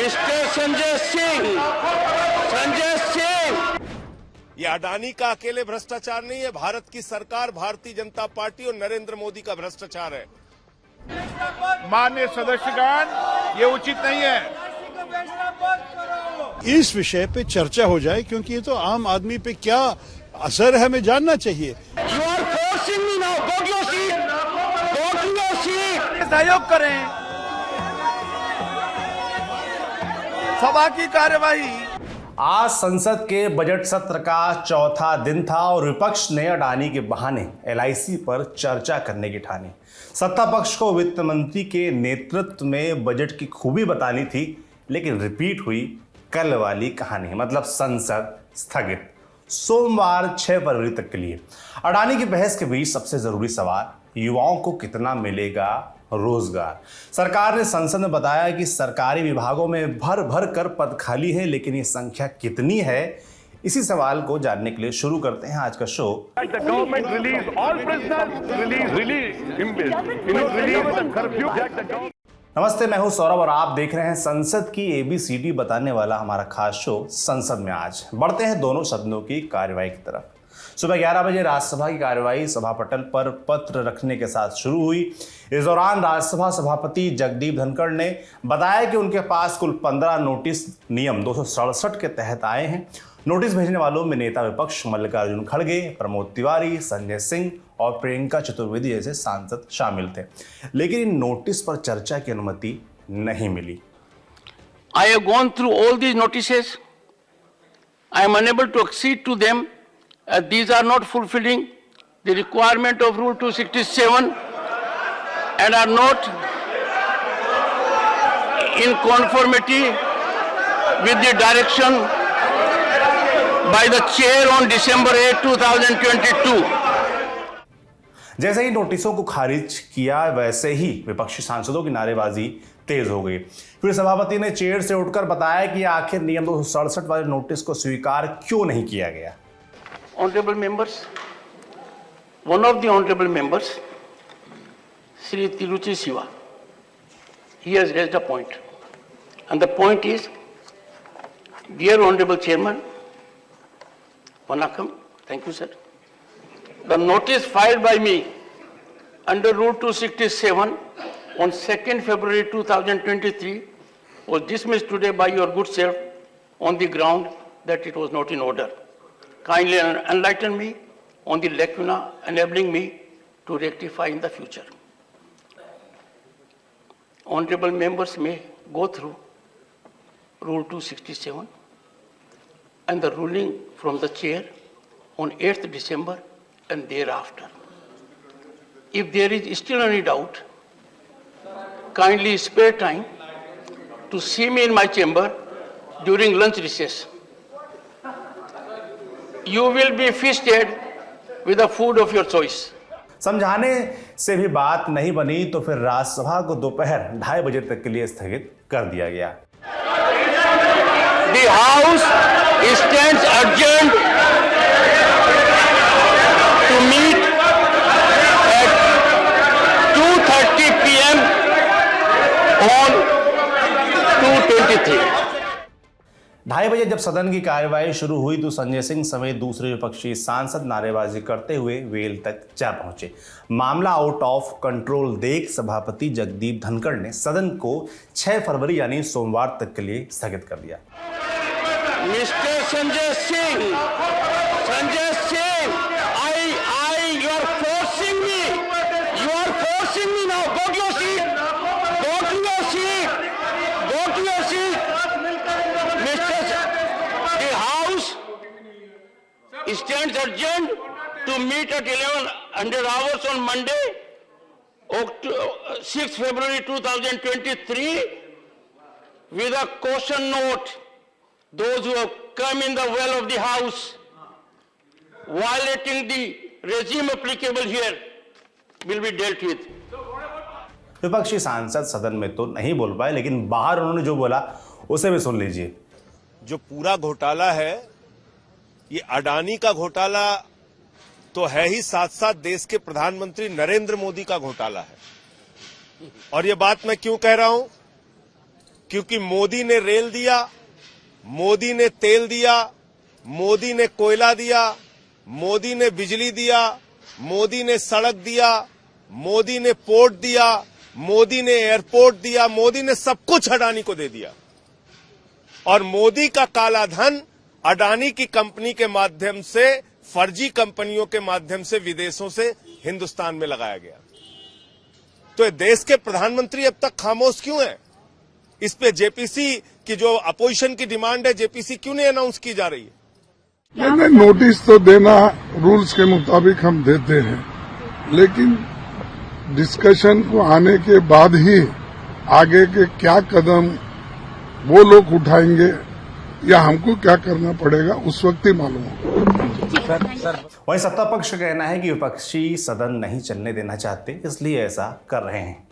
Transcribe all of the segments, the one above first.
Mister Sanjay Singh, ये अडानी का अकेले भ्रष्टाचार नहीं है, भारत की सरकार, भारतीय जनता पार्टी और नरेंद्र मोदी का भ्रष्टाचार है। माननीय सदस्यगण, ये उचित नहीं है। इस विषय पे चर्चा हो जाए, क्योंकि ये तो आम आदमी पे क्या असर है हमें जानना चाहिए। You are forcing me now, go to your seat, go to your seat. सहयोग करें सभा की कार्यवाही। आज संसद के बजट सत्र का चौथा दिन था और विपक्ष ने अडानी के बहाने एलआईसी पर चर्चा करने की ठानी। सत्ता पक्ष को वित्त मंत्री के नेतृत्व में बजट की खूबी बतानी थी, लेकिन रिपीट हुई कल वाली कहानी, मतलब संसद स्थगित सोमवार 6 फरवरी तक के लिए। अडानी की बहस के बीच सबसे जरूरी सवाल, युवाओं को कितना मिलेगा रोजगार। सरकार ने संसद में बताया कि सरकारी विभागों में भर भर कर पद खाली है, लेकिन ये संख्या कितनी है, इसी सवाल को जानने के लिए शुरू करते हैं आज का शो। नमस्ते, मैं हूं सौरभ और आप देख रहे हैं संसद की ABCD बताने वाला हमारा खास शो संसद में। आज बढ़ते हैं दोनों सदनों की कार्यवाही की तरफ। सुबह 11 बजे राज्यसभा की कार्यवाही सभा पटल पर पत्र रखने के साथ शुरू हुई। इस दौरान राज्यसभा सभापति जगदीप धनखड़ ने बताया कि उनके पास कुल 15 नोटिस नियम 267 के तहत आए हैं। नोटिस भेजने वालों में नेता विपक्ष मल्लिकार्जुन खड़गे, प्रमोद तिवारी, संजय सिंह और प्रियंका चतुर्वेदी जैसे सांसद शामिल थे, लेकिन इन नोटिस पर चर्चा की अनुमति नहीं मिली। I have gone through all these notices. I am unable to accede to them as these are not fulfilling the requirement of Rule 267 and are not in conformity with the direction by the chair on December 8, 2022. जैसे ही नोटिसों को खारिज किया, वैसे ही विपक्षी सांसदों की नारेबाजी तेज हो गई। फिर सभापति ने चेयर से उठकर बताया कि आखिर नियम 267 वाले नोटिस को स्वीकार क्यों नहीं किया गया। Honorable members, one of the honorable members, Sri Tiruchi Siva, he has raised a point, and the point is, dear honorable chairman, Vanakkam, thank you sir. The notice filed by me under Rule 267 on 2nd February 2023 was dismissed today by your good self on the ground that it was not in order. Kindly enlighten me on the lacuna enabling me to rectify in the future. Honorable members may go through Rule 267 and the ruling from the chair on 8th December and thereafter. If there is still any doubt, kindly spare time to see me in my chamber during lunch recess. You will be feasted with the food of your choice. समझाने से भी बात नहीं बनी तो फिर राज्यसभा को दोपहर 2:30 बजे तक के लिए स्थगित कर दिया गया। The House stands adjourned to meet at 2:30 p.m. on 2/23. 2:30 बजे जब सदन की कार्यवाही शुरू हुई तो संजय सिंह समेत दूसरे विपक्षी सांसद नारेबाजी करते हुए वेल तक जा पहुंचे। मामला आउट ऑफ कंट्रोल देख सभापति जगदीप धनखड़ ने सदन को 6 फरवरी यानी सोमवार तक के लिए स्थगित कर दिया। Mister Sanjay Singh, you are forcing me. You are forcing me now. Go to your seat. Go to your seat. Go to your seat. The House stands adjourned to meet at 1100 hours on Monday, 6 February 2023, with a caution note. Those who have come in the well of the House, violating the regime applicable here, will be dealt with. विपक्षी सांसद सदन में तो नहीं बोल पाए, लेकिन बाहर उन्होंने जो बोला उसे भी सुन लीजिए। जो पूरा घोटाला है, ये अडानी का घोटाला तो है ही, साथ साथ देश के प्रधानमंत्री नरेंद्र मोदी का घोटाला है। और ये बात मैं क्यों कह रहा हूं? क्योंकि मोदी ने रेल दिया, मोदी ने तेल दिया, मोदी ने कोयला दिया, मोदी ने बिजली दिया, मोदी ने सड़क दिया, मोदी ने पोर्ट दिया, मोदी ने एयरपोर्ट दिया, मोदी ने सब कुछ अडानी को दे दिया। और मोदी का काला धन अडानी की कंपनी के माध्यम से, फर्जी कंपनियों के माध्यम से विदेशों से हिंदुस्तान में लगाया गया। तो ये देश के प्रधानमंत्री अब तक खामोश क्यों हैं? इस पे जेपीसी की जो अपोजिशन की डिमांड है, जेपीसी क्यों नहीं अनाउंस की जा रही है? नहीं, नोटिस तो देना रूल्स के मुताबिक हम देते हैं, लेकिन डिस्कशन को आने के बाद ही आगे के क्या कदम वो लोग उठाएंगे या हमको क्या करना पड़ेगा उस वक्त ही मालूम होगा। वहीं सत्ता पक्ष का कहना है कि विपक्षी सदन नहीं चलने देना चाहते, इसलिए ऐसा कर रहे हैं।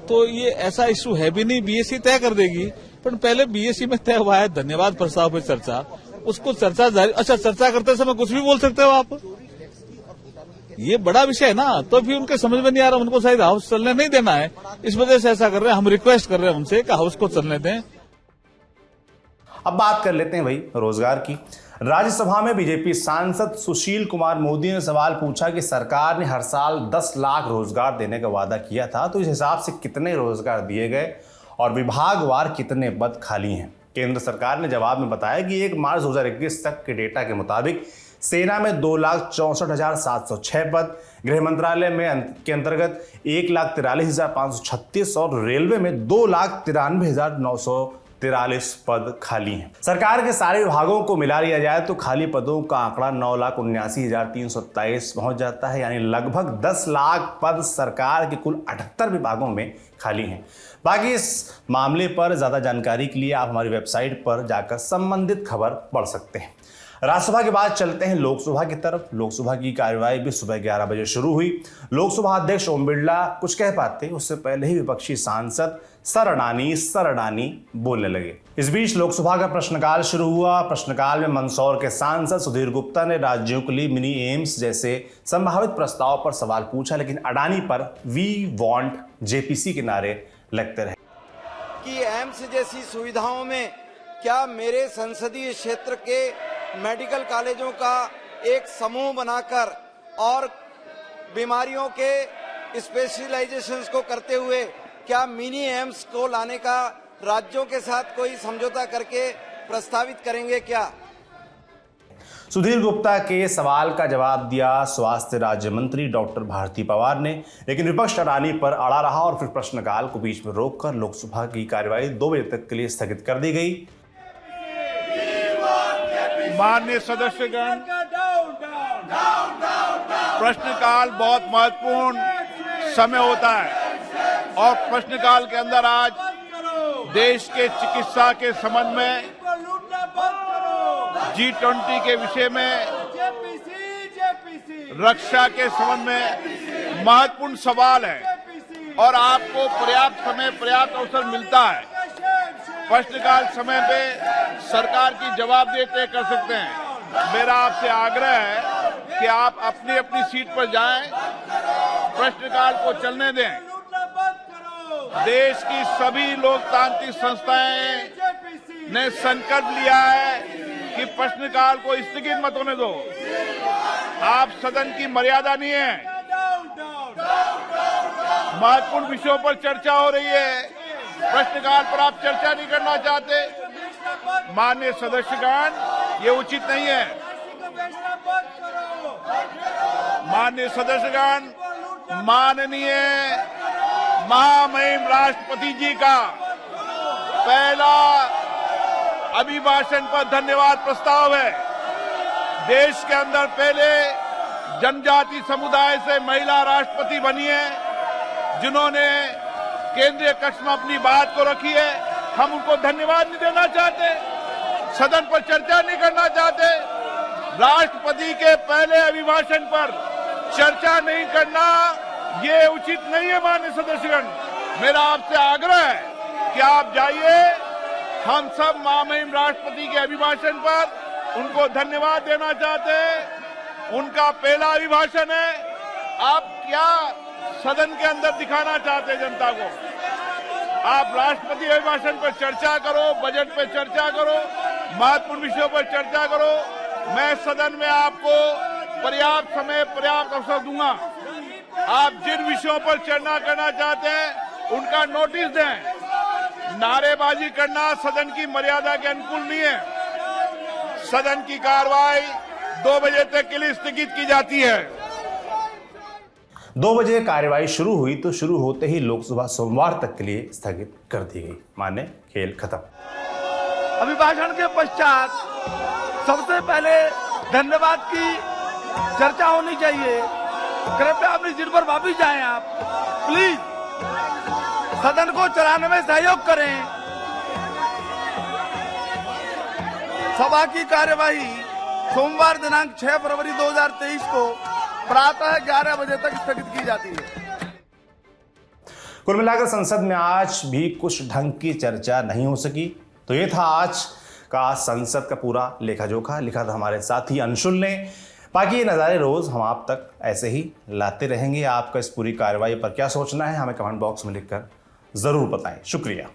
तो ये ऐसा इशू है भी नहीं, बीएससी तय कर देगी। पर पहले बीएससी में तय हुआ है धन्यवाद प्रस्ताव पे चर्चा, उसको चर्चा जारी। अच्छा, चर्चा करते समय कुछ भी बोल सकते हो आप, ये बड़ा विषय है ना। तो भी उनके समझ में नहीं आ रहा, उनको शायद हाउस चलने नहीं देना है, इस वजह से ऐसा कर रहे हैं। हम रिक्वेस्ट कर रहे हैं उनसे कि हाउस को चलने दें। अब बात कर लेते हैं भाई रोजगार की। राज्यसभा में बीजेपी सांसद सुशील कुमार मोदी ने सवाल पूछा कि सरकार ने हर साल 10 लाख रोजगार देने का वादा किया था, तो इस हिसाब से कितने रोजगार दिए गए और विभागवार कितने पद खाली हैं। केंद्र सरकार ने जवाब में बताया कि 1 मार्च 2021 तक के डेटा के मुताबिक सेना में 2,64,706 पद, गृह मंत्रालय में के अंतर्गत 1,43,536 और रेलवे में 2,93,943 पद खाली हैं। सरकार के सारे विभागों को मिला लिया जाए तो खाली पदों का आंकड़ा 9,79,327 पहुंच जाता है, यानी लगभग 10 लाख पद सरकार के कुल 78 विभागों में खाली हैं। बाकी इस मामले पर ज्यादा जानकारी के लिए आप हमारी वेबसाइट पर जाकर संबंधित खबर पढ़ सकते हैं। राज्यसभा के बाद चलते हैं लोकसभा की तरफ। लोकसभा की कार्यवाही भी सुबह 11 बजे शुरू हुई। लोकसभा अध्यक्ष ओम बिरला कुछ कह पाते उससे पहले ही विपक्षी सांसद सर अडानी बोलने लगे। इस बीच लोकसभा का प्रश्नकाल शुरू हुआ। प्रश्नकाल में मंदसौर के सांसद सुधीर गुप्ता ने राज्यों के लिए मिनी एम्स जैसे संभावित प्रस्ताव पर सवाल पूछा, लेकिन अडानी पर वी वांट जेपीसी के नारे लगते रहे। कि एम्स जैसी सुविधाओं में क्या मेरे संसदीय क्षेत्र के मेडिकल कॉलेजों का एक समूह बनाकर और बीमारियों के स्पेशलाइजेशंस को करते हुए क्या मिनी एम्स को लाने का राज्यों के साथ कोई समझौता करके प्रस्तावित करेंगे क्या? सुधीर गुप्ता के सवाल का जवाब दिया स्वास्थ्य राज्य मंत्री डॉक्टर भारती पवार ने, लेकिन विपक्ष अडानी पर अड़ा रहा और फिर प्रश्नकाल को बीच में रोककर लोकसभा की कार्यवाही 2 बजे तक के लिए स्थगित कर दी गई। माननीय सदस्यगण, प्रश्नकाल बहुत महत्वपूर्ण समय होता है और प्रश्नकाल के अंदर आज देश के चिकित्सा के संबंध में, G20 के विषय में, रक्षा के संबंध में महत्वपूर्ण सवाल है और आपको पर्याप्त समय, पर्याप्त अवसर मिलता है। प्रश्नकाल समय पे सरकार की जवाबदेही तय कर सकते हैं। मेरा आपसे आग्रह है कि आप अपनी अपनी सीट पर जाएं, प्रश्नकाल को चलने दें। देश की सभी लोकतांत्रिक संस्थाएं ने संकल्प लिया है कि प्रश्नकाल को स्थगित मत होने दो। आप सदन की मर्यादा नहीं है, महत्वपूर्ण विषयों पर चर्चा हो रही है, प्रश्नकाल पर आप चर्चा नहीं करना चाहते। माननीय सदस्यगण, ये उचित नहीं है। माननीय सदस्यगण, माननीय महामहिम राष्ट्रपति जी का पहला अभिभाषण पर धन्यवाद प्रस्ताव है। देश के अंदर पहले जनजाति समुदाय से महिला राष्ट्रपति बनी है, जिन्होंने केंद्रीय कक्ष में अपनी बात को रखी है। हम उनको धन्यवाद नहीं देना चाहते, सदन पर चर्चा नहीं करना चाहते। राष्ट्रपति के पहले अभिभाषण पर चर्चा नहीं करना ये उचित नहीं है। माननीय सदस्यगण, मेरा आपसे आग्रह है कि आप जाइए, हम सब महामहिम राष्ट्रपति के अभिभाषण पर उनको धन्यवाद देना चाहते हैं। उनका पहला अभिभाषण है। आप क्या सदन के अंदर दिखाना चाहते हैं जनता को? आप राष्ट्रपति अभिभाषण पर चर्चा करो, बजट पर चर्चा करो, महत्वपूर्ण विषयों पर चर्चा करो। मैं सदन में आपको पर्याप्त समय, पर्याप्त अवसर दूंगा। आप जिन विषयों पर चर्चा करना चाहते हैं उनका नोटिस दें। नारेबाजी करना सदन की मर्यादा के अनुकूल नहीं है। सदन की कार्रवाई 2 बजे तक के लिए स्थगित की जाती है। 2 बजे कार्यवाही शुरू हुई तो शुरू होते ही लोकसभा सोमवार तक के लिए स्थगित कर दी गई। माने खेल खत्म। अभिभाषण के पश्चात सबसे पहले धन्यवाद की चर्चा होनी चाहिए। कृपया अपनी सीट पर वापिस जाएं। आप प्लीज सदन को चलाने में सहयोग करें। सभा की कार्यवाही सोमवार दिनांक 6 फरवरी 2023 को प्रातः 11 बजे तक स्थगित की जाती है। कुल मिलाकर संसद में आज भी कुछ ढंग की चर्चा नहीं हो सकी। तो ये था आज का संसद का पूरा लेखा जोखा। लिखा था हमारे साथी अंशुल ने। बाकी ये नज़ारे रोज हम आप तक ऐसे ही लाते रहेंगे। आपका इस पूरी कार्रवाई पर क्या सोचना है हमें कमेंट बॉक्स में लिखकर जरूर बताएं। शुक्रिया।